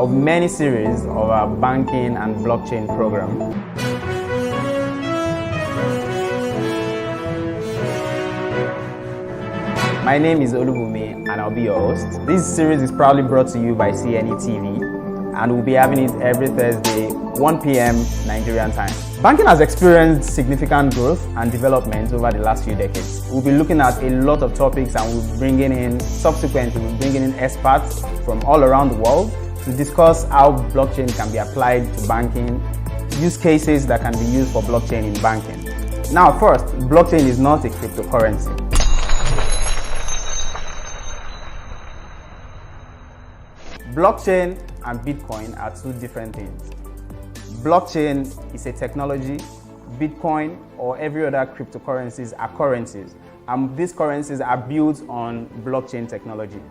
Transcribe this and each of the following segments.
of many series of our banking and blockchain program. My name is Olubumi and I'll be your host. This series is proudly brought to you by CNETv and we'll be having it every Thursday, 1 p.m. Nigerian time. Banking has experienced significant growth and development over the last few decades. We'll be looking at a lot of topics and we'll be bringing in experts from all around the world to discuss how blockchain can be applied to banking, use cases that can be used for blockchain in banking. Now first, blockchain is not a cryptocurrency. Blockchain and Bitcoin are two different things. Blockchain is a technology, Bitcoin or every other cryptocurrencies are currencies, and these currencies are built on blockchain technology.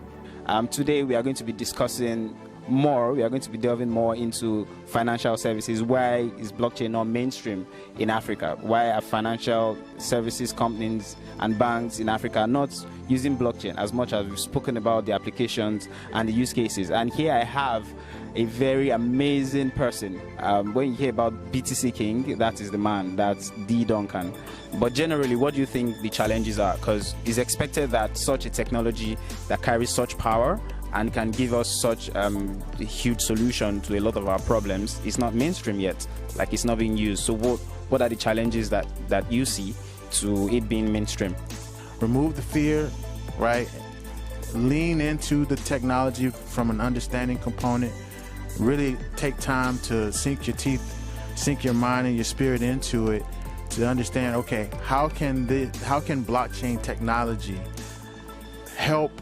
Today we are going to be discussing more, we are going to be delving more into financial services. Why is blockchain not mainstream in Africa? Why are financial services companies and banks in Africa not using blockchain as much as we've spoken about the applications and the use cases? And here I have a very amazing person. When you hear about BTC King, that is the man, that's D. Duncan. But generally, what do you think the challenges are? Because it's expected that such a technology that carries such power and can give us such a huge solution to a lot of our problems is not mainstream yet, like it's not being used. So what are the challenges that you see to it being mainstream? Remove the fear, right? Lean into the technology from an understanding component. Really take time to sink your teeth, sink your mind and your spirit into it to understand, okay, how can blockchain technology help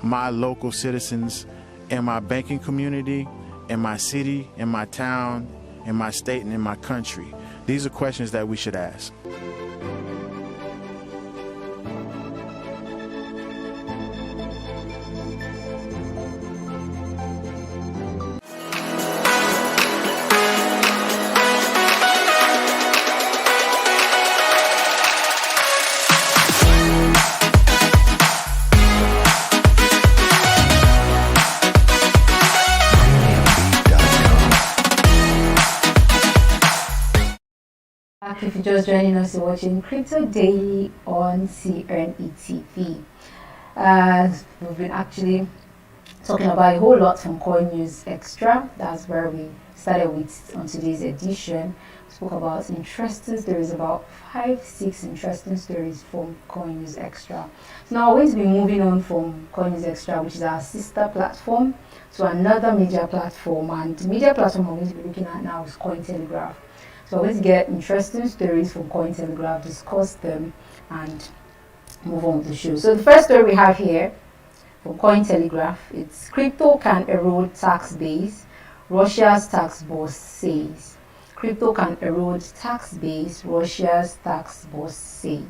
my local citizens in my banking community, in my city, in my town, in my state, and in my country? These are questions that we should ask. If you're just joining us, you're watching Crypto Daily on CNETv. We've been actually talking about a whole lot from Coin News Extra. That's where we started with on today's edition. We spoke about interesting stories, about 5-6 interesting stories from Coin News Extra. So now we're going to be moving on from Coin News Extra, which is our sister platform, to another media platform. And the media platform we're going to be looking at now is Cointelegraph. So we're going to get interesting stories from Cointelegraph, discuss them, and move on with the show. So the first story we have here from Cointelegraph, it's crypto can erode tax base, Russia's tax boss says. Crypto can erode tax base, Russia's tax boss says.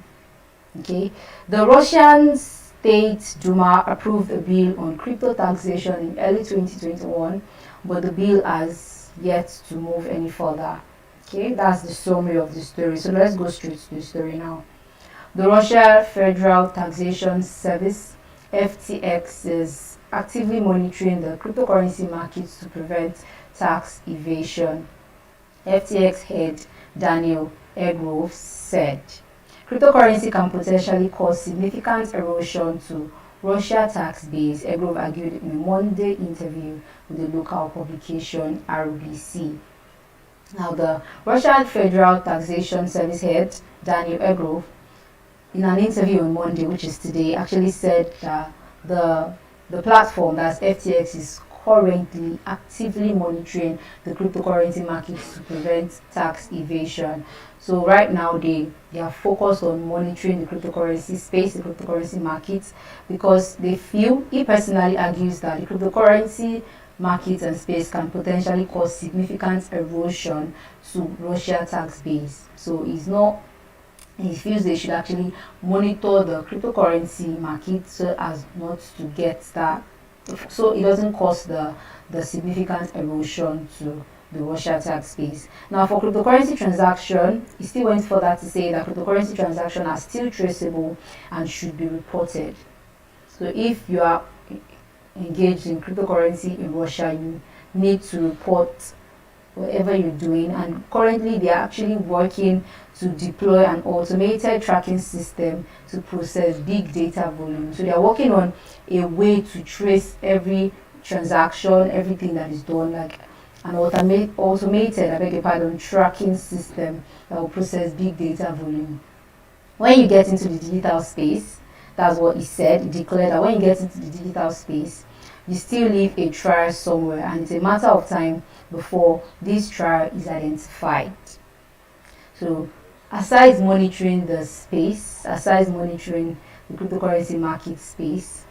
Okay, the Russian State Duma approved a bill on crypto taxation in early 2021, but the bill has yet to move any further. Okay, that's the summary of the story. So let's go straight to the story now. The Russia Federal Taxation Service, FTX, is actively monitoring the cryptocurrency markets to prevent tax evasion. FTX head Daniel Egrove said, cryptocurrency can potentially cause significant erosion to Russia tax base, Egrove argued in a Monday interview with the local publication RBC. Now, the Russian Federal Taxation Service head, Daniel Egrove, in an interview on Monday, which is today, actually said that the platform, that's FTX, is currently actively monitoring the cryptocurrency markets to prevent tax evasion. So right now, they are focused on monitoring the cryptocurrency space, the cryptocurrency markets, because they feel, he personally argues that the cryptocurrency markets and space can potentially cause significant erosion to Russia tax base. So he feels they should actually monitor the cryptocurrency market so as not to get that, so it doesn't cause the significant erosion to the Russia tax base. Now, for cryptocurrency transaction, he still went further to say that cryptocurrency transactions are still traceable and should be reported. So if you are engaged in cryptocurrency in Russia, need to report whatever you're doing, and currently they are actually working to deploy an automated tracking system to process big data volume. So they are working on a way to trace every transaction, everything that is done, like an automated, I beg your pardon, tracking system that will process big data volume. When you get into the digital space, that's what he said. He declared that when you get into the digital space, you still leave a trial somewhere, and it's a matter of time before this trial is identified. So aside monitoring the space, aside monitoring the cryptocurrency market space,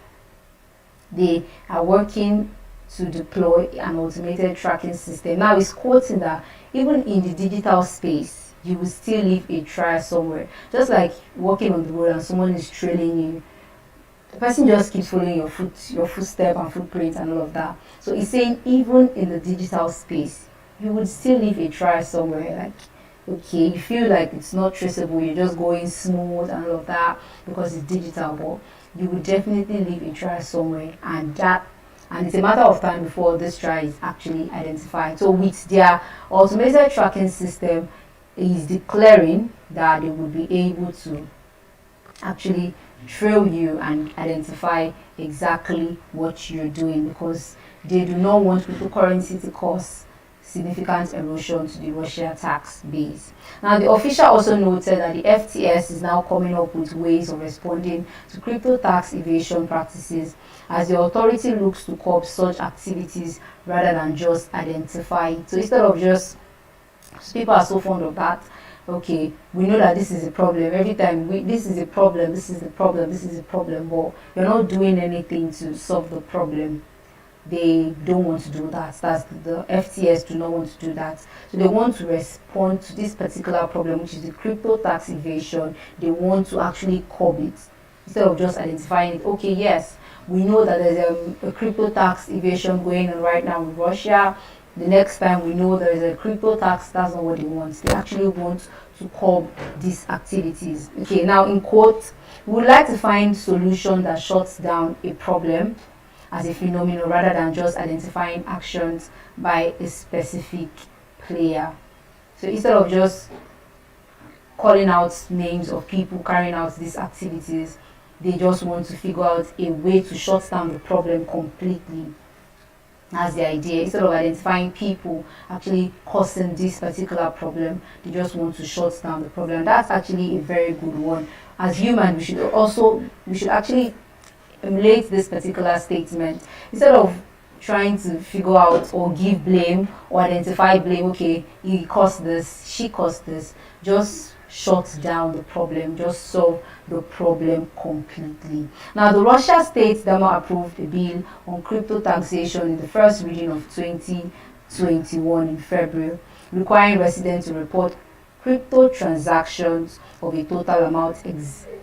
they are working to deploy an automated tracking system. Now he's quoting that even in the digital space, you will still leave a trial somewhere. Just like walking on the road and someone is trailing you, the person just keeps following your footstep and footprint and all of that. So he's saying even in the digital space, you would still leave a trial somewhere. Like, okay, you feel like it's not traceable, you're just going smooth and all of that because it's digital, but you would definitely leave a trial somewhere, and it's a matter of time before this trial is actually identified. So with their automated tracking system, is declaring that they would be able to actually trail you and identify exactly what you're doing, because they do not want cryptocurrency to cause significant erosion to the Russia tax base. Now, the official also noted that the FTS is now coming up with ways of responding to crypto tax evasion practices, as the authority looks to curb such activities rather than just identify it. So instead of just, people are so fond of that, okay, we know that this is a problem, every time this is a problem, this is the problem, this is a problem, but you're not doing anything to solve the problem. They don't want to do that. That's the FTS do not want to do that. So they want to respond to this particular problem, which is the crypto tax evasion. They want to actually curb it instead of just identifying it. Okay, yes, we know that there's a crypto tax evasion going on right now in Russia. The next time we know there is a crypto tax, that's not what they want. They actually want to curb these activities. Okay, now in quote, we would like to find solution that shuts down a problem as a phenomenon rather than just identifying actions by a specific player. So instead of just calling out names of people carrying out these activities, they just want to figure out a way to shut down the problem completely. That's the idea. Instead of identifying people actually causing this particular problem, they just want to shut down the problem. That's actually a very good one. As humans, we should actually emulate this particular statement. Instead of trying to figure out or give blame or identify blame, okay, he caused this, she caused this, just shut down the problem, just solve the problem completely. Now, the Russia State Duma approved a bill on crypto taxation in the first reading of 2021 in February, requiring residents to report crypto transactions of a total amount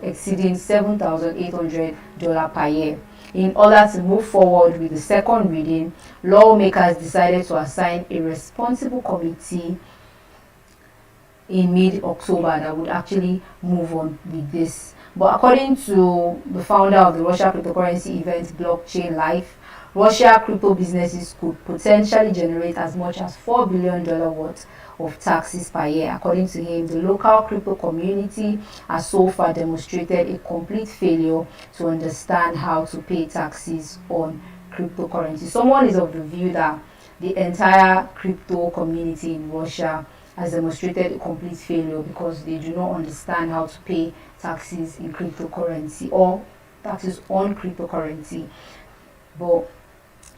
exceeding $7,800 per year. In order to move forward with the second reading, lawmakers decided to assign a responsible committee in mid-October that would actually move on with this. But according to the founder of the Russia cryptocurrency event Blockchain Life, Russia crypto businesses could potentially generate as much as $4 billion worth of taxes per year. According to him, the local crypto community has so far demonstrated a complete failure to understand how to pay taxes on cryptocurrency. Someone is of the view that the entire crypto community in Russia has demonstrated a complete failure because they do not understand how to pay taxes in cryptocurrency or taxes on cryptocurrency. But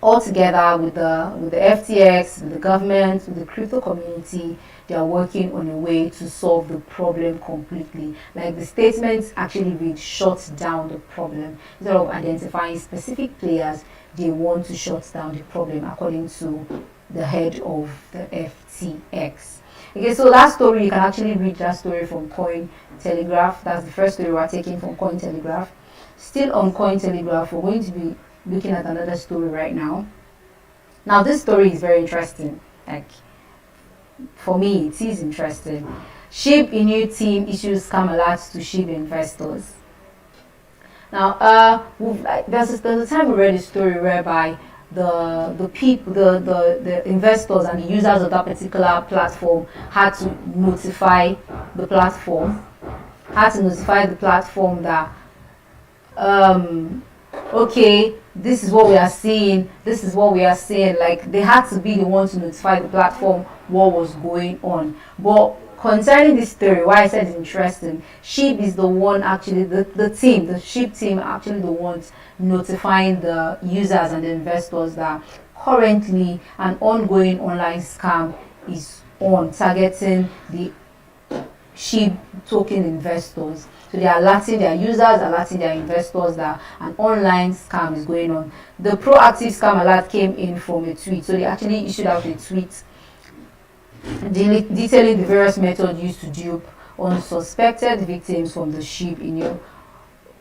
altogether, with the FTX, with the government, with the crypto community, they are working on a way to solve the problem completely. Like the statements actually read, shut down the problem. Instead of identifying specific players, they want to shut down the problem, according to the head of the FTX. Okay, so that story, you can actually read that story from Cointelegraph. That's the first story we're taking from Cointelegraph. Still on Cointelegraph, we're going to be looking at another story right now. Now, this story is very interesting. Like, for me, it is interesting. SHIB Inu team issues scam alerts to SHIB investors. Now, there's a time we read a story whereby the people, the investors and the users of that particular platform had to notify the platform, that okay, this is what we are seeing, like they had to be the ones to notify the platform what was going on. But concerning this story, why I said it's interesting, SHIB is the one actually, the SHIB team are actually the ones notifying the users and the investors that currently an ongoing online scam is on, targeting the SHIB token investors. So they are alerting their users, alerting their investors that an online scam is going on. The proactive scam alert came in from a tweet. So they actually issued out a tweet detailing the various methods used to dupe unsuspected victims from the SHIB in your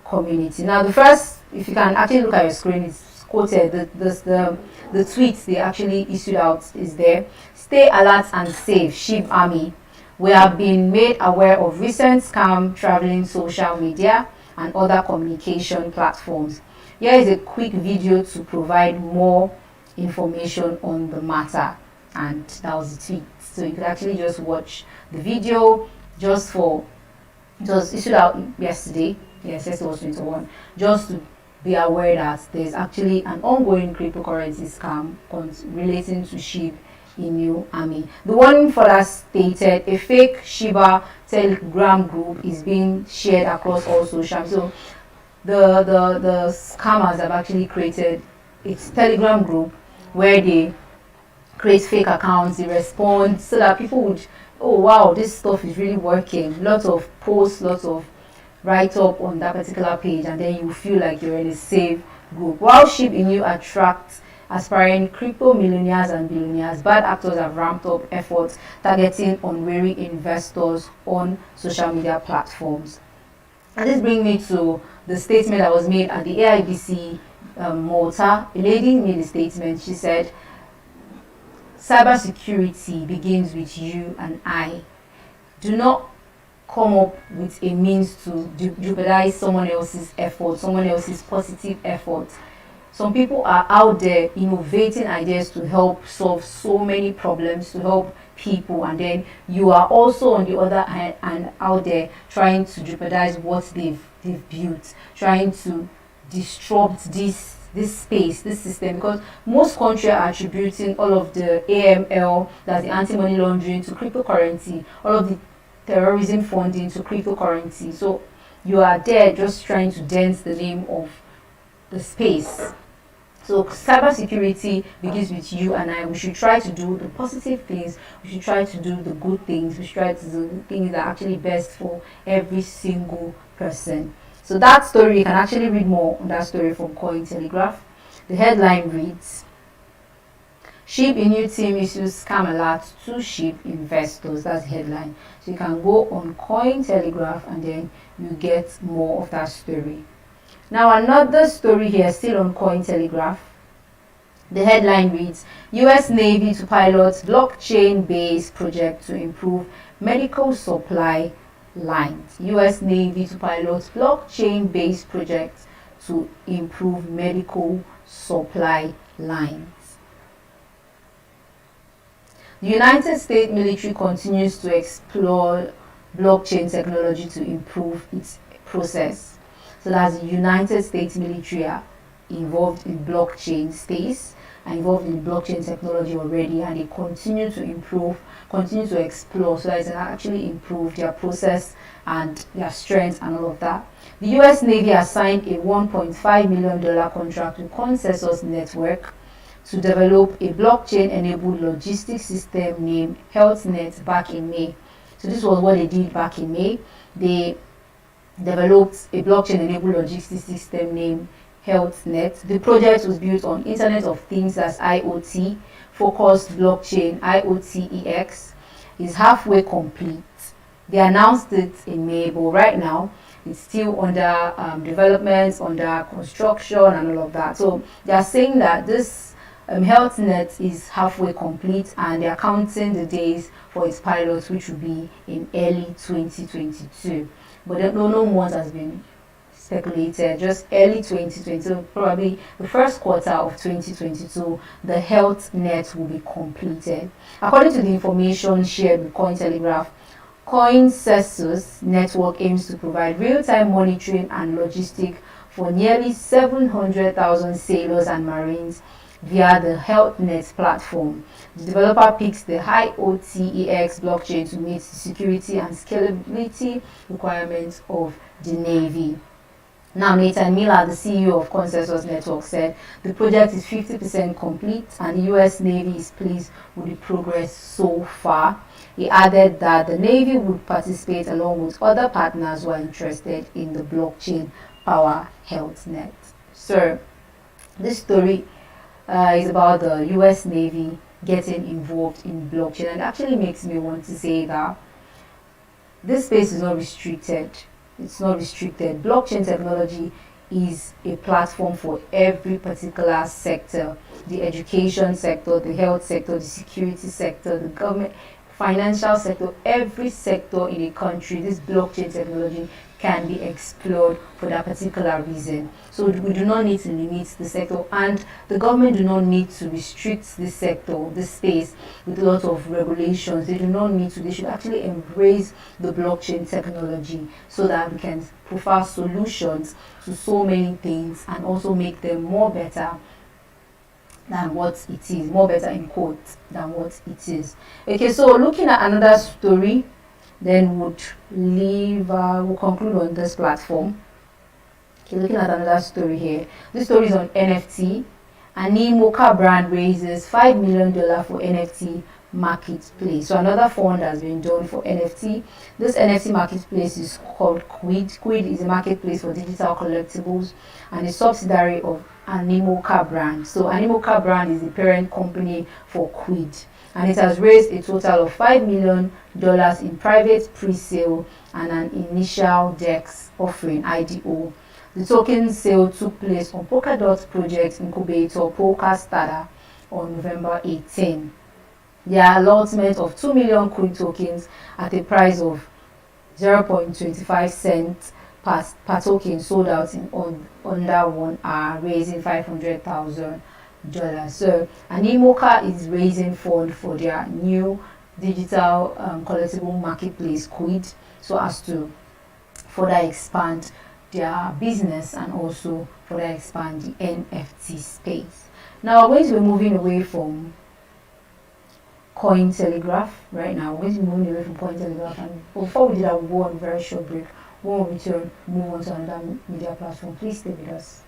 community. Now, the first, if you can actually look at your screen, it's quoted. The tweets they actually issued out is there. Stay alert and safe, SHIB Army. We have been made aware of recent scam traveling social media and other communication platforms. Here is a quick video to provide more information on the matter. And that was the tweet. So you could actually just watch the video. It was issued out yesterday. Yes, yesterday was 21. Just to be aware that there's actually an ongoing cryptocurrency scam relating to SHIB Inu Army. The one further stated a fake Shiba Telegram group is being shared across all social. So the scammers have actually created a Telegram group where they create fake accounts, they respond so that people would, oh wow, this stuff is really working. Lots of posts, lots of write up on that particular page, and then you feel like you're in a safe group. While SHIB Inu attracts aspiring crypto millionaires and billionaires, bad actors have ramped up efforts targeting unwary investors on social media platforms. And this brings me to the statement that was made at the AIBC Malta. A lady made a statement. She said, cybersecurity begins with you and I. Do not come up with a means to jeopardize someone else's effort, someone else's positive effort. Some people are out there innovating ideas to help solve so many problems, to help people, and then you are also on the other hand and out there trying to jeopardize what they've built, trying to disrupt this space, this system, because most countries are attributing all of the AML, that's the anti-money laundering, to cryptocurrency, all of the terrorism funding to cryptocurrency. So you are there just trying to dent the name of the space. So cybersecurity begins with you and I. We should try to do the positive things. We should try to do the good things. We should try to do the things that are actually best for every single person. So that story, you can actually read more on that story from Cointelegraph. The headline reads, SHIB Inu team issues scam alert to SHIB investors. That's the headline. So you can go on Cointelegraph and then you get more of that story. Now another story here, still on Cointelegraph. The headline reads, US Navy to pilot blockchain-based project to improve medical supply lines. US Navy to pilot blockchain-based project to improve medical supply lines. The United States military continues to explore blockchain technology to improve its process. So that's the United States military are involved in blockchain space, are involved in blockchain technology already, and they continue to improve, continue to explore so that it can actually improve their process and their strength and all of that. The US Navy has signed a $1.5 million contract with Consensus Network to develop a blockchain-enabled logistics system named HealthNet back in May. So this was what they did back in May. They developed a blockchain-enabled logistics system named HealthNet. The project was built on Internet of Things, as IoT, focused blockchain, IoTeX, is halfway complete. They announced it in May, but right now it's still under development, under construction and all of that. So they are saying that this HealthNet is halfway complete and they are counting the days for its pilot, which will be in early 2022. But no month has been speculated, just early 2022, probably the first quarter of 2022, the health net will be completed. According to the information shared with Cointelegraph, COINCESUS network aims to provide real-time monitoring and logistics for nearly 700,000 sailors and marines via the HealthNet platform. The developer picks the IOTEX blockchain to meet the security and scalability requirements of the Navy. Now, Nathan Miller, the CEO of Consensus Network, said the project is 50% complete and the US Navy is pleased with the progress so far. He added that the Navy would participate along with other partners who are interested in the blockchain power health net. So, this story is about the US Navy getting involved in blockchain, and it actually makes me want to say that this space is not restricted. It's not restricted. Blockchain technology is a platform for every particular sector: the education sector, the health sector, the security sector, the government, financial sector, every sector in a country. This blockchain technology can be explored for that particular reason. So we do not need to limit the sector, and the government do not need to restrict this sector, this space, with a lot of regulations. They do not need to. They should actually embrace the blockchain technology so that we can provide solutions to so many things and also make them more better than what it is, more better in quotes than what it is. Okay, so looking at another story, then we'll conclude on this platform. Okay, looking at another story here. This story is on NFT. Animoca brand raises $5 million for NFT marketplace. So another fund has been done for NFT. This NFT marketplace is called Quid. Quid is a marketplace for digital collectibles and a subsidiary of Animoca brand. So Animoca brand is the parent company for Quid, and it has raised a total of $5 million in private pre-sale and an initial DEX offering IDO. The token sale took place on Polkadot project incubator Polkastarter on November 18. The allotment of 2 million Quid tokens at a price of 0.25 cents per token sold out in under 1 hour, raising $500,000. So Animoca is raising fund for their new digital collectible marketplace Quid, so as to further expand their business and also further expand the NFT space. Now we're going to be moving away from Cointelegraph right now. We're going to be moving away from Cointelegraph, and before we do that, we'll go on a very short break. When we return, move on to another media platform. Please stay with us.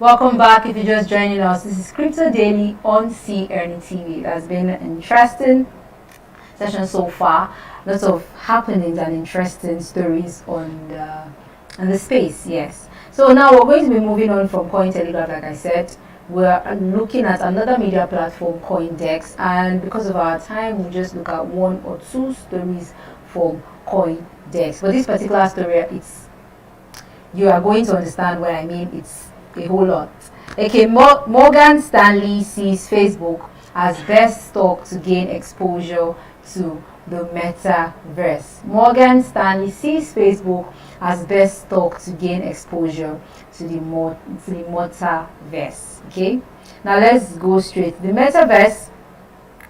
Welcome back. If you're just joining us, this is Crypto Daily on CNETv. It has been an interesting session so far. Lots of happenings and interesting stories on the space. Yes. So now we're going to be moving on from Cointelegraph. Like I said, we're looking at another media platform, CoinDex, and because of our time, we'll just look at one or two stories from CoinDex. But this particular story, you are going to understand what I mean. It's a whole lot. Okay, Morgan Stanley sees Facebook as best stock to gain exposure to the metaverse. Morgan Stanley sees Facebook as best stock to gain exposure to the metaverse. Okay, now let's go straight. The metaverse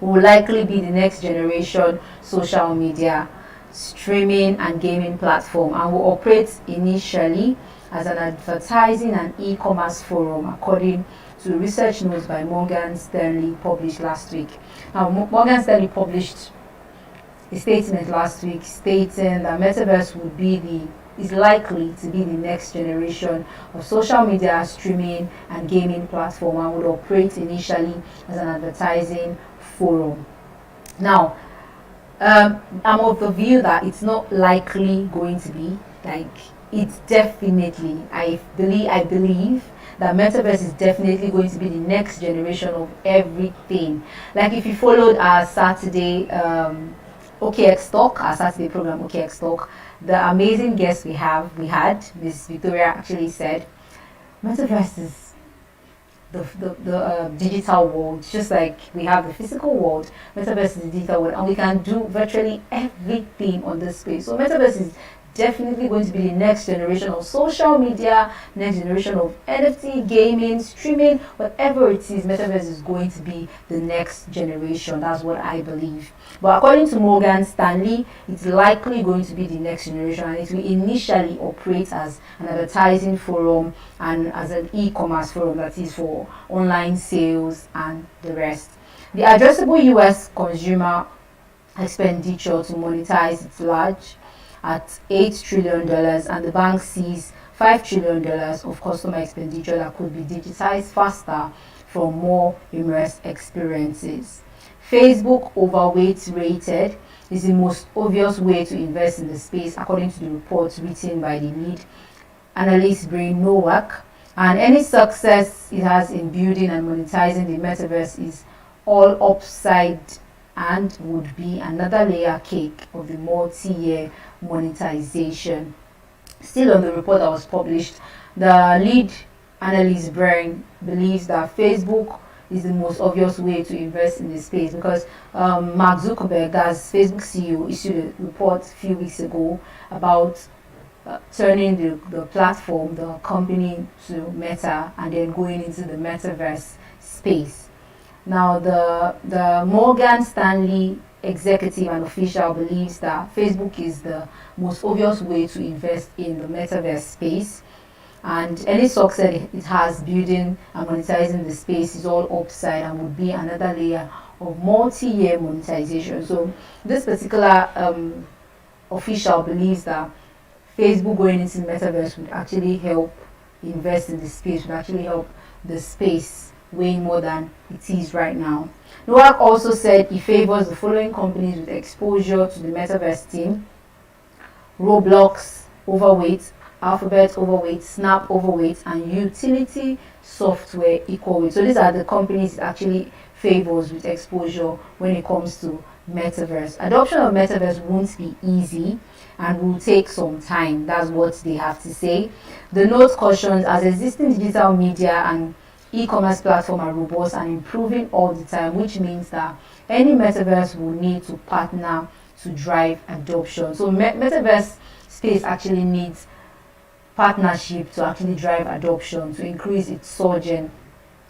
will likely be the next generation social media streaming and gaming platform and will operate initially as an advertising and e-commerce forum, according to research notes by Morgan Stanley published last week. Now, Morgan Stanley published a statement last week stating that metaverse is likely to be the next generation of social media streaming and gaming platform and would operate initially as an advertising forum. Now, I'm of the view that it's not likely going to be like it's definitely. I believe that metaverse is definitely going to be the next generation of everything. Like if you followed our Saturday OKX Talk, our Saturday program OKX Talk, the amazing guest we had, Miss Victoria actually said, metaverse is the digital world, just like we have the physical world. Metaverse is the digital world, and we can do virtually everything on this space. So metaverse is definitely going to be the next generation of social media, next generation of NFT, gaming, streaming, whatever it is. Metaverse is going to be the next generation. That's what I believe. But according to Morgan Stanley, it's likely going to be the next generation, and it will initially operate as an advertising forum and as an e-commerce forum, that is for online sales and the rest. The addressable US consumer expenditure to monetize its large at $8 trillion, and the bank sees $5 trillion of customer expenditure that could be digitized faster from more immersive experiences. Facebook overweight rated is the most obvious way to invest in the space, according to the reports written by the lead analyst Brain Nowak. And any success it has in building and monetizing the metaverse is all upside and would be another layer cake of the multi-year monetization. Still on the report that was published, the lead analyst Brain believes that Facebook is the most obvious way to invest in the space because Mark Zuckerberg, as Facebook CEO, issued a report a few weeks ago about turning the platform, the company, to Meta and then going into the metaverse space. Now, the Morgan Stanley executive and official believes that Facebook is the most obvious way to invest in the metaverse space, and any success it has building and monetizing the space is all upside and would be another layer of multi-year monetization. So this particular official believes that Facebook going into the metaverse would actually help invest in the space, would actually help the space way more than it is right now. Nowak also said he favors the following companies with exposure to the metaverse team: Roblox overweight, Alphabet overweight, Snap overweight, and Utility Software equal weight. So these are the companies it actually favors with exposure when it comes to metaverse. Adoption of metaverse won't be easy and will take some time. That's what they have to say. The note cautions, as existing digital media and e-commerce platform are robust and improving all the time, which means that any metaverse will need to partner to drive adoption. So metaverse space actually needs partnership to actually drive adoption, to increase its surging,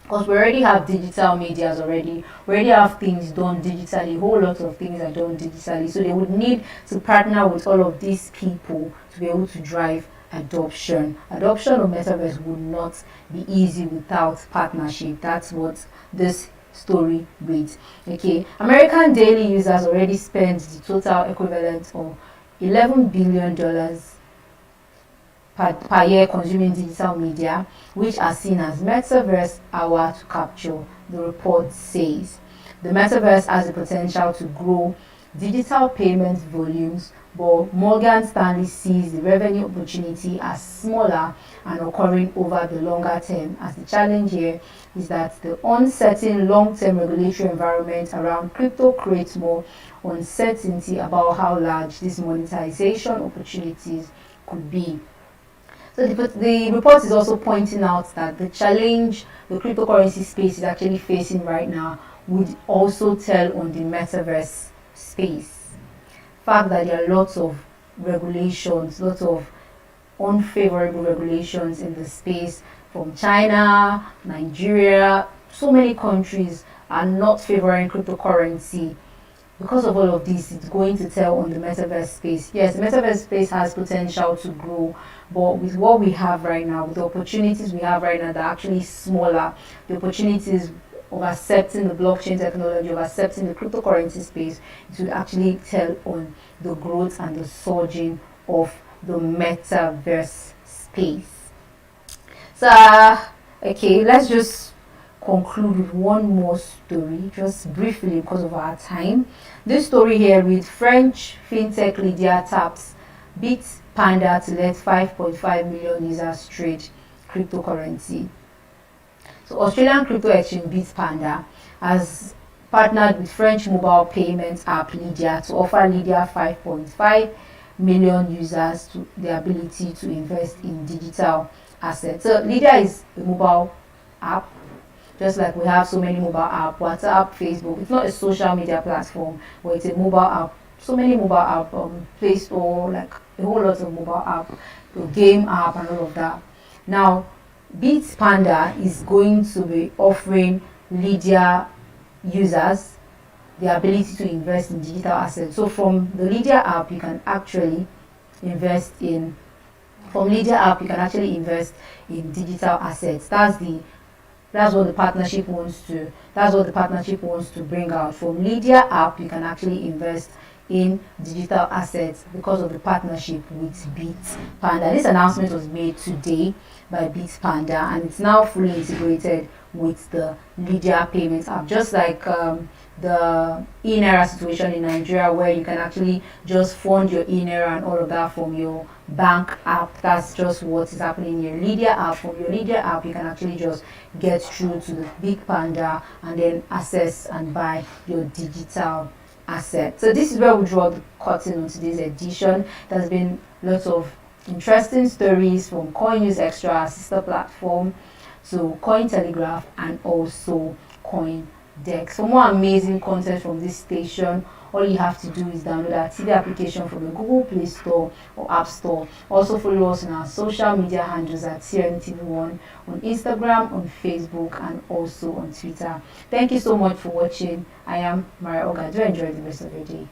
because we already have digital medias already. We already have things done digitally. A whole lot of things are done digitally, so they would need to partner with all of these people to be able to drive adoption. Adoption of metaverse would not be easy without partnership. That's what this story reads. Okay, American daily users already spent the total equivalent of $11 billion per year consuming digital media, which are seen as metaverse hour to capture, the report says. The metaverse has the potential to grow digital payment volumes, but Morgan Stanley sees the revenue opportunity as smaller and occurring over the longer term, as the challenge here is that the uncertain long-term regulatory environment around crypto creates more uncertainty about how large these monetization opportunities could be. So the report is also pointing out that the challenge the cryptocurrency space is actually facing right now would also tell on the metaverse space. Fact that there are lots of regulations, lots of unfavorable regulations in the space from China, Nigeria, so many countries are not favoring cryptocurrency. Because of all of this, it's going to tell on the metaverse space. Yes, the metaverse space has potential to grow, but with what we have right now, with the opportunities we have right now, they're actually smaller. The opportunities of accepting the blockchain technology, of accepting the cryptocurrency space, it will actually tell on the growth and the surging of the metaverse space. So, okay, let's just conclude with one more story, just briefly because of our time. This story here with French fintech Lydia taps beats Panda to let 5.5 million users trade cryptocurrency. So Australian crypto exchange Bitpanda has partnered with French mobile payments app Lydia to offer Lydia 5.5 million users to the ability to invest in digital assets. So Lydia is a mobile app, just like we have so many mobile apps, WhatsApp, Facebook. It's not a social media platform, but it's a mobile app. So many mobile apps, Play Store, like a whole lot of mobile app, the game app and all of that. Now, Bitpanda is going to be offering Lydia users the ability to invest in digital assets. So from the Lydia app, you can actually invest in digital assets. That's what the partnership wants to bring out. From Lydia app, you can actually invest in digital assets because of the partnership with Bitpanda. This announcement was made today by Bitpanda, and it's now fully integrated with the Lydia payments app, just like the e-naira situation in Nigeria, where you can actually just fund your e-naira and all of that from your bank app. That's just what is happening in your Lydia app. From your Lydia app, you can actually just get through to the Bitpanda and then access and buy your digital asset. So this is where we draw the curtain on today's edition. There's been lots of interesting stories from Coin News Extra, our sister platform, to Cointelegraph and also CoinDex. For more amazing content from this station, all you have to do is download our TV application from the Google Play Store or App Store. Also follow us on our social media handles at CNETv1 on Instagram, on Facebook, and also on Twitter. Thank you so much for watching. I am Maria Oga. Do enjoy the rest of your day.